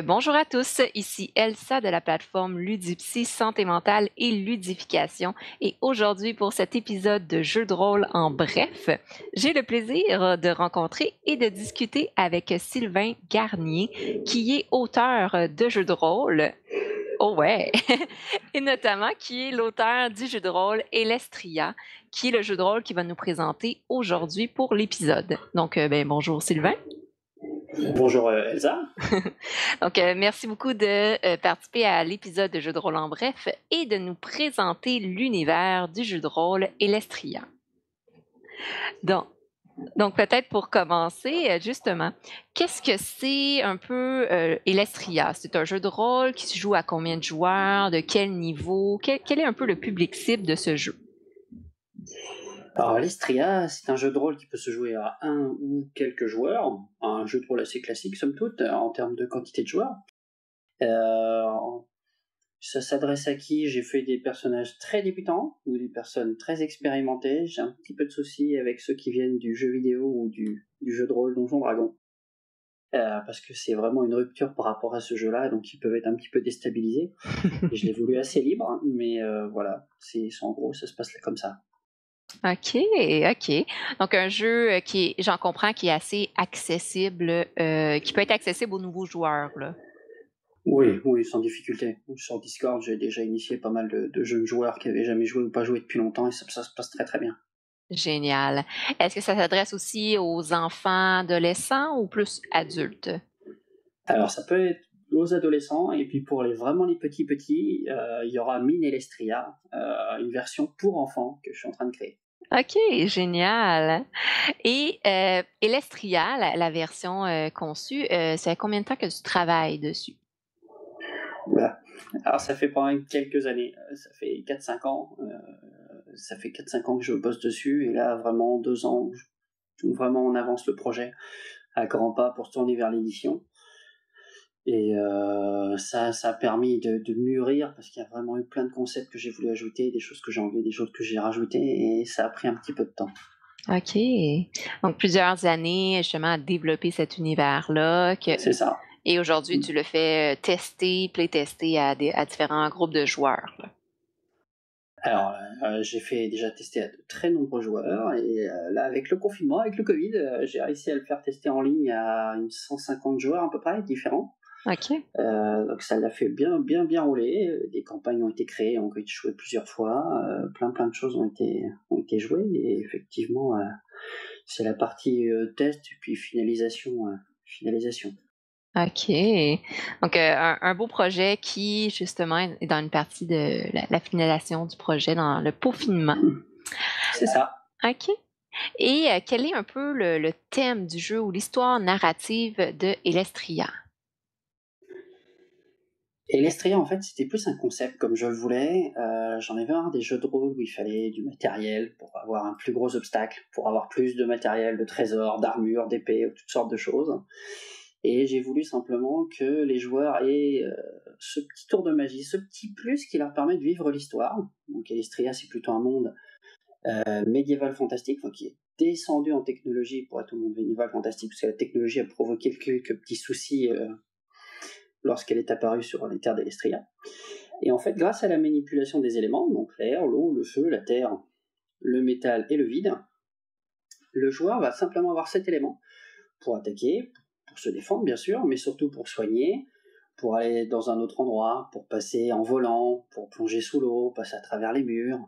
Bonjour à tous, ici Elsa de la plateforme Ludipsy Santé mentale et ludification. Et aujourd'hui, pour cet épisode de jeu de rôle en bref, j'ai le plaisir de rencontrer et de discuter avec Sylvain Garnier, qui est auteur de jeux de rôle. Oh ouais! Et notamment qui est l'auteur du jeu de rôle Elestria, qui est le jeu de rôle qu'il va nous présenter aujourd'hui pour l'épisode. Bonjour Sylvain. Bonjour Elsa. Merci beaucoup de participer à l'épisode de Jeux de rôle en bref et de nous présenter l'univers du jeu de rôle Elestria. Donc, donc peut-être pour commencer, justement, qu'est-ce que c'est un peu Elestria? C'est un jeu de rôle qui se joue à combien de joueurs, de quel niveau? Quel est un peu le public cible de ce jeu? Alors Elestria, c'est un jeu de rôle qui peut se jouer à un ou quelques joueurs, un jeu de rôle assez classique somme toute en termes de quantité de joueurs. Ça s'adresse à qui? J'ai fait des personnages très débutants ou des personnes très expérimentées. J'ai un petit peu de soucis avec ceux qui viennent du jeu vidéo ou du jeu de rôle Donjon Dragon. Parce que c'est vraiment une rupture par rapport à ce jeu-là, donc ils peuvent être un petit peu déstabilisés. Et je l'ai voulu assez libre, mais voilà, en gros, ça se passe là comme ça. OK, OK. Donc un jeu qui est, j'en comprends, qui est assez accessible, qui peut être accessible aux nouveaux joueurs, là. Oui, sans difficulté. Sur Discord, j'ai déjà initié pas mal de jeunes joueurs qui avaient jamais joué ou pas joué depuis longtemps et ça se passe très très bien. Génial. Est-ce que ça s'adresse aussi aux enfants, adolescents ou plus adultes? Alors ça peut être aux adolescents et puis pour vraiment les petits, il y aura Mine Elestria, une version pour enfants que je suis en train de créer. OK, génial. Et Elestria, la version conçue, ça fait combien de temps que tu travailles dessus? Voilà. Alors ça fait pendant quelques années, ça fait 4-5 ans. Ça fait 4-5 ans que je bosse dessus et là vraiment 2 ans où vraiment on avance le projet à grands pas pour se tourner vers l'édition. Et ça a permis de mûrir parce qu'il y a vraiment eu plein de concepts que j'ai voulu ajouter, des choses que j'ai enlevées, des choses que j'ai rajoutées et ça a pris un petit peu de temps. OK. Donc plusieurs années justement à développer cet univers-là. C'est ça. Et aujourd'hui, tu le fais tester, playtester à différents groupes de joueurs, là. Alors, j'ai fait déjà tester à de très nombreux joueurs et là, avec le confinement, avec le Covid, j'ai réussi à le faire tester en ligne à une 150 joueurs à peu près, différents. OK. Donc ça l'a fait bien rouler. Des campagnes ont été créées, ont été jouées plusieurs fois. Plein de choses ont été jouées et effectivement, c'est la partie test et puis finalisation. OK. Donc, un beau projet qui, justement, est dans une partie de la finalisation du projet, dans le peaufinement. C'est ça. OK. Et quel est un peu le thème du jeu ou l'histoire narrative de Elestria? Et l'Estria, en fait, c'était plus un concept comme je le voulais. J'en avais marre des jeux de rôle où il fallait du matériel pour avoir un plus gros obstacle, pour avoir plus de matériel, de trésors, d'armures, d'épées, toutes sortes de choses. Et j'ai voulu simplement que les joueurs aient ce petit tour de magie, ce petit plus qui leur permet de vivre l'histoire. Donc Elestria, c'est plutôt un monde médiéval fantastique, enfin, qui est descendu en technologie pour être un monde médiéval fantastique, parce que la technologie a provoqué quelques petits soucis lorsqu'elle est apparue sur les terres d'Elestria. Et en fait, grâce à la manipulation des éléments, donc l'air, l'eau, le feu, la terre, le métal et le vide, le joueur va simplement avoir 7 éléments pour attaquer, pour se défendre bien sûr, mais surtout pour soigner, pour aller dans un autre endroit, pour passer en volant, pour plonger sous l'eau, passer à travers les murs.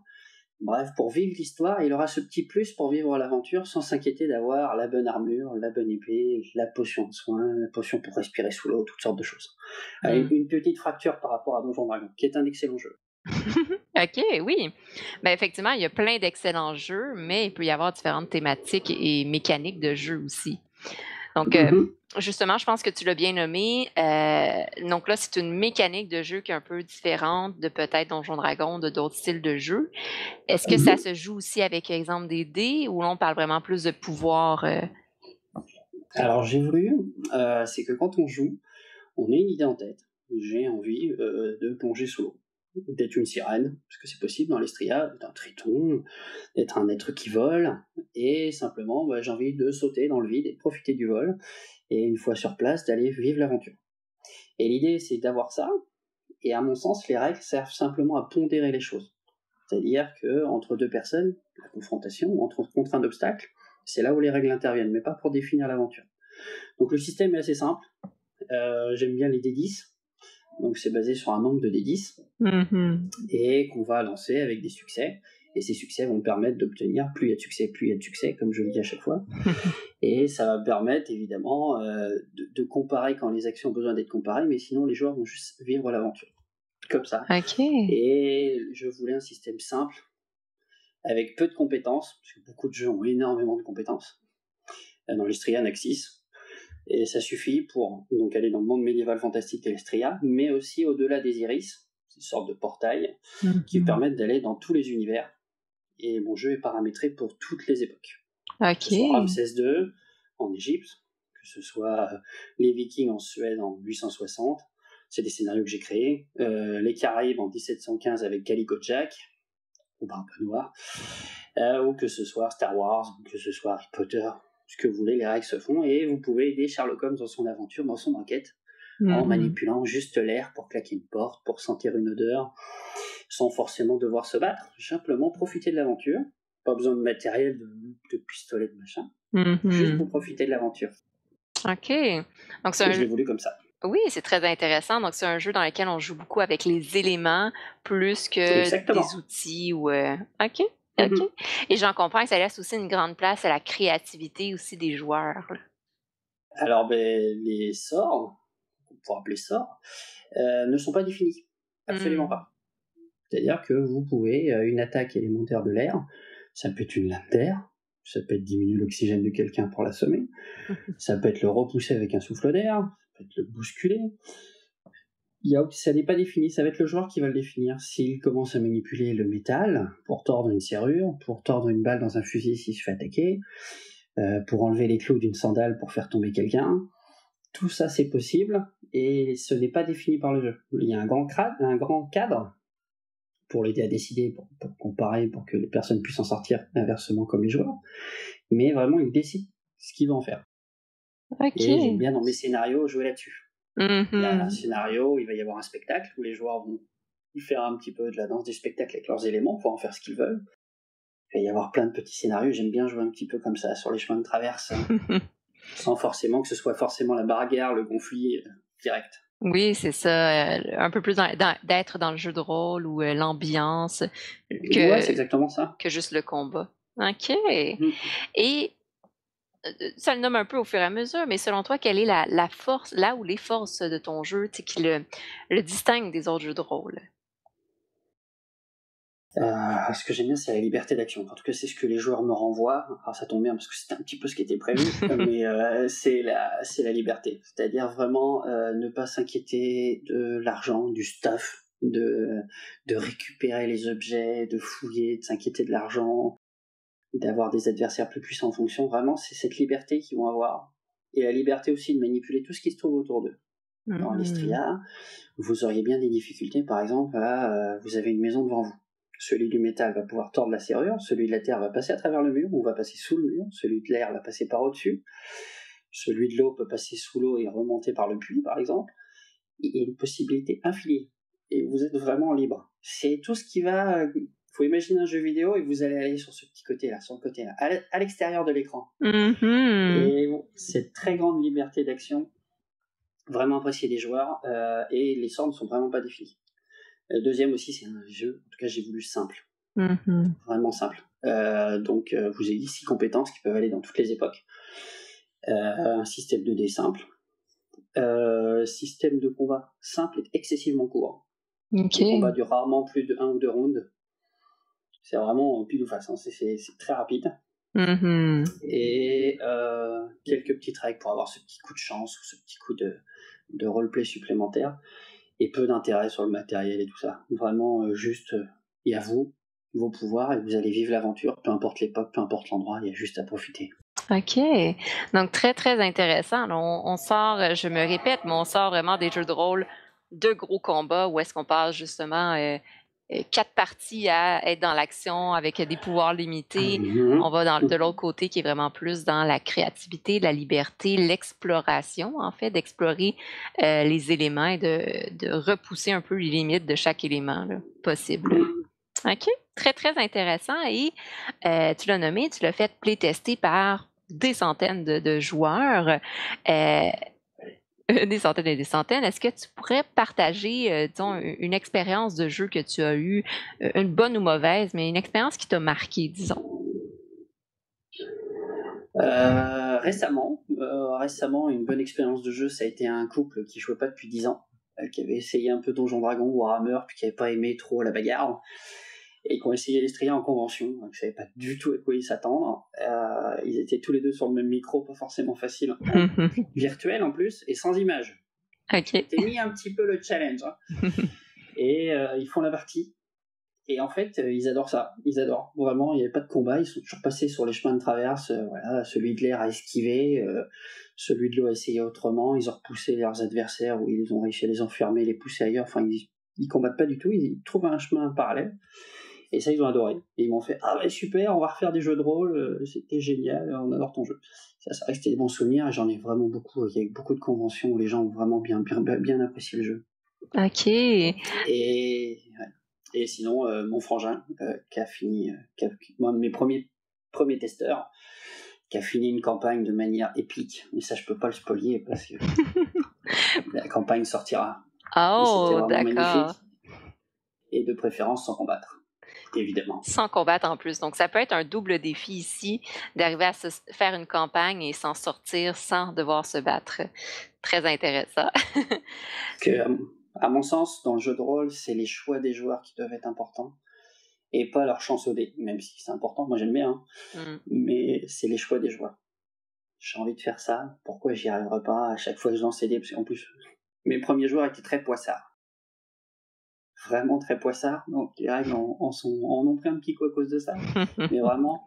Bref, pour vivre l'histoire, il aura ce petit plus pour vivre l'aventure sans s'inquiéter d'avoir la bonne armure, la bonne épée, la potion de soin, la potion pour respirer sous l'eau, toutes sortes de choses. Une petite fracture par rapport à Donjon Dragon, qui est un excellent jeu. OK, oui. Effectivement, il y a plein d'excellents jeux, mais il peut y avoir différentes thématiques et mécaniques de jeu aussi. Donc, justement, je pense que tu l'as bien nommé. Donc là, c'est une mécanique de jeu qui est un peu différente de peut-être Donjon Dragon, de d'autres styles de jeu. Est-ce que ça se joue aussi avec, exemple, des dés ou là, on parle vraiment plus de pouvoir? Alors j'ai voulu, c'est que quand on joue, on a une idée en tête. J'ai envie de plonger sous l'eau, d'être une sirène, parce que c'est possible dans l'Estria, d'être un triton, d'être un être qui vole, et simplement j'ai envie de sauter dans le vide et de profiter du vol, et une fois sur place, d'aller vivre l'aventure. Et l'idée, c'est d'avoir ça. Et à mon sens, les règles servent simplement à pondérer les choses. C'est-à-dire qu'entre deux personnes, la confrontation, contre un obstacle, c'est là où les règles interviennent, mais pas pour définir l'aventure. Donc le système est assez simple. J'aime bien les D10. Donc c'est basé sur un nombre de D10 et qu'on va lancer avec des succès. Et ces succès vont permettre d'obtenir plus il y a de succès, comme je le dis à chaque fois. Et ça va permettre évidemment de comparer quand les actions ont besoin d'être comparées, mais sinon les joueurs vont juste vivre l'aventure. Comme ça. OK. Et je voulais un système simple, avec peu de compétences, parce que beaucoup de jeux ont énormément de compétences. Dans l'Estria, Naxis. Et ça suffit pour donc aller dans le monde médiéval fantastique de l'Estria, mais aussi au-delà des iris, c'est une sorte de portail qui permettent d'aller dans tous les univers. Et mon jeu est paramétré pour toutes les époques. OK. Que ce soit Ramsès II en Égypte, que ce soit les Vikings en Suède en 860, c'est des scénarios que j'ai créés, les Caraïbes en 1715 avec Calico Jack, ou Barbe Noire, ou que ce soit Star Wars, que ce soit Harry Potter, ce que vous voulez, les règles se font, et vous pouvez aider Sherlock Holmes dans son aventure, dans son enquête, en manipulant juste l'air pour claquer une porte, pour sentir une odeur, sans forcément devoir se battre, simplement profiter de l'aventure, pas besoin de matériel, de pistolet, de machin, juste pour profiter de l'aventure. OK. Donc c'est Et je l'ai voulu comme ça. Oui, c'est très intéressant. Donc c'est un jeu dans lequel on joue beaucoup avec les éléments plus que Exactement. des outils ou OK. OK. Et j'en comprends que ça laisse aussi une grande place à la créativité aussi des joueurs. Alors, les sorts, qu'on pourrait appeler sorts, ne sont pas définis. Absolument pas. C'est-à-dire que vous pouvez, une attaque élémentaire de l'air, ça peut être une lame d'air, ça peut être diminuer l'oxygène de quelqu'un pour l'assommer, ça peut être le repousser avec un souffle d'air, ça peut être le bousculer. Ça n'est pas défini, ça va être le joueur qui va le définir. S'il commence à manipuler le métal pour tordre une serrure, pour tordre une balle dans un fusil s'il se fait attaquer, pour enlever les clous d'une sandale pour faire tomber quelqu'un, tout ça c'est possible et ce n'est pas défini par le jeu. Il y a un grand cadre pour l'aider à décider, pour comparer, pour que les personnes puissent en sortir inversement comme les joueurs, mais vraiment il décide ce qu'il va en faire. OK. Et j'aime bien dans mes scénarios jouer là-dessus. Il y a un scénario où il va y avoir un spectacle où les joueurs vont faire un petit peu de la danse du spectacle avec leurs éléments pour en faire ce qu'ils veulent. Il va y avoir plein de petits scénarios, j'aime bien jouer un petit peu comme ça sur les chemins de traverse, sans forcément que ce soit forcément la bagarre, le conflit direct. Oui, c'est ça, un peu plus d'être dans le jeu de rôle ou l'ambiance Ouais, c'est exactement ça. que juste le combat. OK. Et ça le nomme un peu au fur et à mesure, mais selon toi, quelle est la force, là où les forces de ton jeu, qui le distingue des autres jeux de rôle? Ce que j'aime bien, c'est la liberté d'action. En tout cas, c'est ce que les joueurs me renvoient. Alors, ça tombe bien parce que c'était un petit peu ce qui était prévu, mais c'est la liberté. C'est-à-dire vraiment ne pas s'inquiéter de l'argent, du stuff, de récupérer les objets, de fouiller, de s'inquiéter de l'argent, d'avoir des adversaires plus puissants en fonction. Vraiment, c'est cette liberté qu'ils vont avoir. Et la liberté aussi de manipuler tout ce qui se trouve autour d'eux. Dans l'Estria, vous auriez bien des difficultés, par exemple, vous avez une maison devant vous. Celui du métal va pouvoir tordre la serrure, celui de la terre va passer à travers le mur ou va passer sous le mur, celui de l'air va passer par au-dessus, celui de l'eau peut passer sous l'eau et remonter par le puits, par exemple. Il y a une possibilité infinie. Et vous êtes vraiment libre. C'est tout ce qui va... faut imaginer un jeu vidéo et vous allez aller sur ce petit côté-là, sur le côté-là, à l'extérieur de l'écran. Et bon, cette très grande liberté d'action, vraiment apprécié des joueurs, et les sorts ne sont vraiment pas définis. Deuxième aussi, c'est un jeu, en tout cas j'ai voulu simple, vraiment simple. Donc vous avez 6 compétences qui peuvent aller dans toutes les époques. Un système de dés simple, système de combat simple et excessivement court. Le combat dure rarement plus de 1 ou 2 rounds. C'est vraiment pile ou face, hein. C'est très rapide. Et quelques petites règles pour avoir ce petit coup de chance ou ce petit coup de roleplay supplémentaire. Et peu d'intérêt sur le matériel et tout ça. Vraiment, juste, il y a vous, vos pouvoirs, et vous allez vivre l'aventure, peu importe l'époque, peu importe l'endroit, il y a juste à profiter. OK. Donc très, très intéressant. On sort, je me répète, mais on sort vraiment des jeux de rôle de gros combats où est-ce qu'on passe justement 4 parties à être dans l'action avec des pouvoirs limités. On va de l'autre côté qui est vraiment plus dans la créativité, la liberté, l'exploration, en fait, d'explorer les éléments et de repousser un peu les limites de chaque élément là, possible. OK, très, très intéressant. Et tu l'as nommé, tu l'as fait playtester par des centaines de joueurs. Des centaines et des centaines. Est-ce que tu pourrais partager, disons, une expérience de jeu que tu as eue, une bonne ou mauvaise, mais une expérience qui t'a marqué, disons? Récemment, une bonne expérience de jeu, ça a été un couple qui jouait pas depuis 10 ans, qui avait essayé un peu Donjon Dragon, Warhammer, puis qui avait pas aimé trop la bagarre, et qui ont essayé l'Estria en convention, qui ne savaient pas du tout à quoi ils s'attendre. Ils étaient tous les deux sur le même micro, pas forcément facile, virtuel en plus, et sans image. OK. C'était mis un petit peu le challenge. Hein. Et ils font la partie. Et en fait, ils adorent ça. Ils adorent. Vraiment, il n'y avait pas de combat. Ils sont toujours passés sur les chemins de traverse. Voilà, celui de l'air a esquivé. Celui de l'eau a essayé autrement. Ils ont repoussé leurs adversaires ou ils ont réussi à les enfermer, les pousser ailleurs. Enfin, ils combattent pas du tout. Ils trouvent un chemin parallèle. Et ça, ils ont adoré. Et ils m'ont fait « Ah ouais, super, on va refaire des jeux de rôle. C'était génial. On adore ton jeu. » Ça a resté des bons souvenirs. J'en ai vraiment beaucoup. Il y a eu beaucoup de conventions où les gens ont vraiment bien apprécié le jeu. OK. Et sinon, mon frangin, qui a fini, moi, mes premiers testeurs, qui a fini une campagne de manière épique. Mais ça, je peux pas le spoiler parce que la campagne sortira. Oh, d'accord. Magnifique. Et de préférence sans combattre, évidemment. Sans combattre en plus. Donc, ça peut être un double défi ici d'arriver à faire une campagne et s'en sortir sans devoir se battre. Très intéressant. À mon sens, dans le jeu de rôle, c'est les choix des joueurs qui doivent être importants et pas leur chance au dé, même si c'est important, moi j'aime bien, mais c'est les choix des joueurs. J'ai envie de faire ça, pourquoi j'y arriverai pas à chaque fois que je lance les dés, parce qu'en plus, mes premiers joueurs étaient très poissards. Vraiment très poissards, donc les règles en ont pris un petit coup à cause de ça, mais vraiment,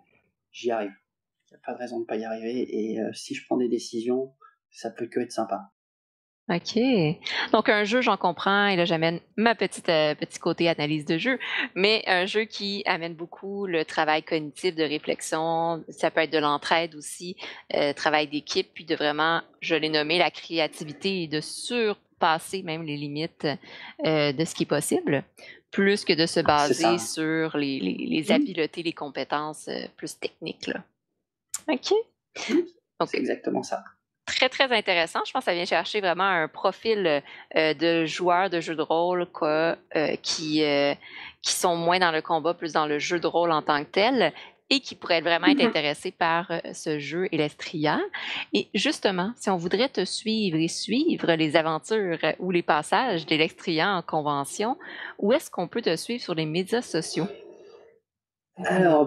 j'y arrive. Il n'y a pas de raison de ne pas y arriver, et si je prends des décisions, ça peut que être sympa. OK. Donc un jeu, j'en comprends, et là j'amène ma petit côté analyse de jeu, mais un jeu qui amène beaucoup le travail cognitif de réflexion, ça peut être de l'entraide aussi, travail d'équipe, puis de vraiment, je l'ai nommé, la créativité et de surpasser même les limites de ce qui est possible, plus que de se baser sur les habiletés, les compétences plus techniques, là. OK. Donc, c'est exactement ça. Très, très intéressant. Je pense que ça vient chercher vraiment un profil de joueurs de jeux de rôle qui sont moins dans le combat, plus dans le jeu de rôle en tant que tel, et qui pourraient vraiment être intéressés par ce jeu Elestria. Et justement, si on voudrait te suivre et suivre les aventures ou les passages d'Elestria en convention, où est-ce qu'on peut te suivre sur les médias sociaux? Alors,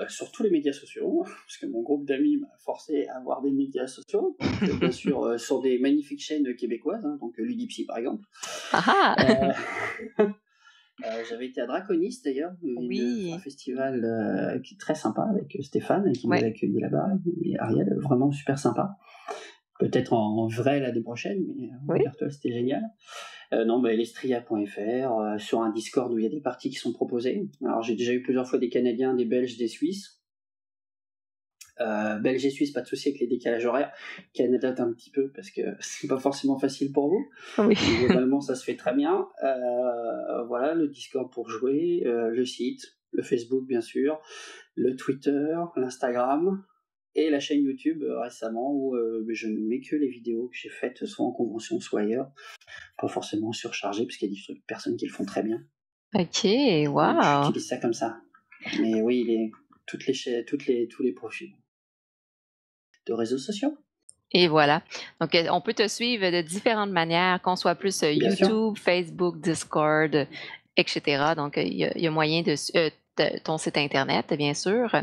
sur tous les médias sociaux, parce que mon groupe d'amis m'a forcé à avoir des médias sociaux. Donc, bien sûr, sur des magnifiques chaînes québécoises, hein, donc Ludipsy par exemple. J'avais été à Draconis d'ailleurs, un festival qui est très sympa avec Stéphane, qui m'avait accueilli là-bas, et Ariel, vraiment super sympa. Peut-être en vrai l'année prochaine, mais virtuel c'était génial. Elestria.fr, sur un Discord où il y a des parties qui sont proposées. Alors j'ai déjà eu plusieurs fois des Canadiens, des Belges, des Suisses. Belges et Suisses, pas de souci avec les décalages horaires. Canada un petit peu parce que c'est pas forcément facile pour vous. Oui. Globalement ça se fait très bien. Voilà, le Discord pour jouer, le site, le Facebook bien sûr, le Twitter, l'Instagram. Et la chaîne YouTube récemment où je ne mets que les vidéos que j'ai faites soit en convention soit ailleurs, pas forcément surchargées parce qu'il y a des personnes qui le font très bien. Ok, wow. J'utilise ça comme ça. Mais oui, tous les profils de réseaux sociaux. Et voilà. Donc, on peut te suivre de différentes manières, qu'on soit plus YouTube, Facebook, Discord, etc. Donc, il y a moyen de ton site Internet, bien sûr.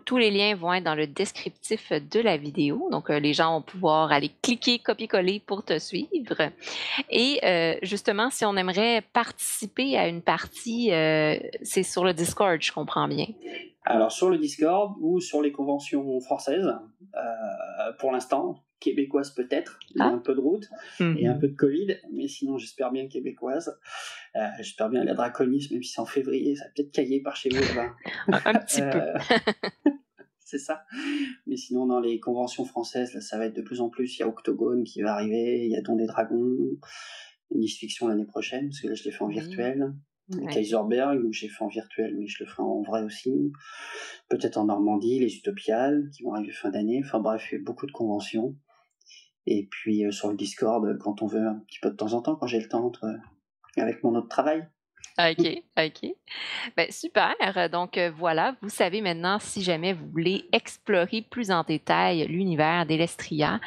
Tous les liens vont être dans le descriptif de la vidéo. Donc, les gens vont pouvoir aller cliquer, copier-coller pour te suivre. Et justement, si on aimerait participer à une partie, c'est sur le Discord, je comprends bien. Alors, sur le Discord ou sur les conventions françaises, pour l'instant, québécoise peut-être. Il y a un peu de route et un peu de Covid, mais sinon j'espère bien québécoise. J'espère bien la Draconis, même si c'est en février, ça va peut-être cailler par chez vous là-bas. Un petit peu. C'est ça. Mais sinon, dans les conventions françaises, là, ça va être de plus en plus. Il y a Octogone qui va arriver, il y a Don des Dragons, Nice Fiction l'année prochaine, parce que là, je l'ai fait en virtuel. Kaiserberg, où j'ai fait en virtuel, mais je le ferai en vrai aussi. Peut-être en Normandie, les Utopiales, qui vont arriver fin d'année. Enfin bref, il y a beaucoup de conventions. Et puis sur le Discord, quand on veut, un petit peu de temps en temps, quand j'ai le temps, avec mon autre travail. OK. Ben, super. Donc, voilà, vous savez maintenant, si jamais vous voulez explorer plus en détail l'univers d'Elestria,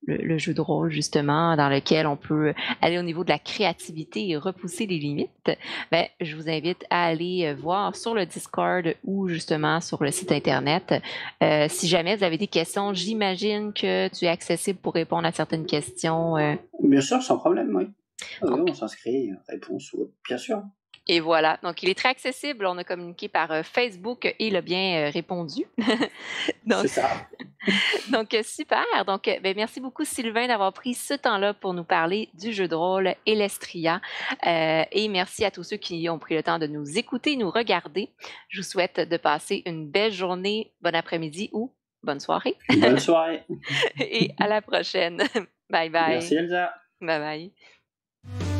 le jeu de rôle, justement, dans lequel on peut aller au niveau de la créativité et repousser les limites, ben, je vous invite à aller voir sur le Discord ou justement sur le site Internet. Si jamais vous avez des questions, j'imagine que tu es accessible pour répondre à certaines questions. Bien sûr, sans problème, oui. Oui, on s'inscrit, réponse, bien sûr. Et voilà. Donc, il est très accessible. On a communiqué par Facebook et il a bien répondu. C'est ça. Donc, super. Donc, ben, merci beaucoup, Sylvain, d'avoir pris ce temps-là pour nous parler du jeu de rôle Elestria. Et merci à tous ceux qui ont pris le temps de nous écouter, nous regarder. Je vous souhaite de passer une belle journée, bon après-midi ou bonne soirée. Bonne soirée. Et à la prochaine. Bye bye. Merci, Elsa. Bye bye.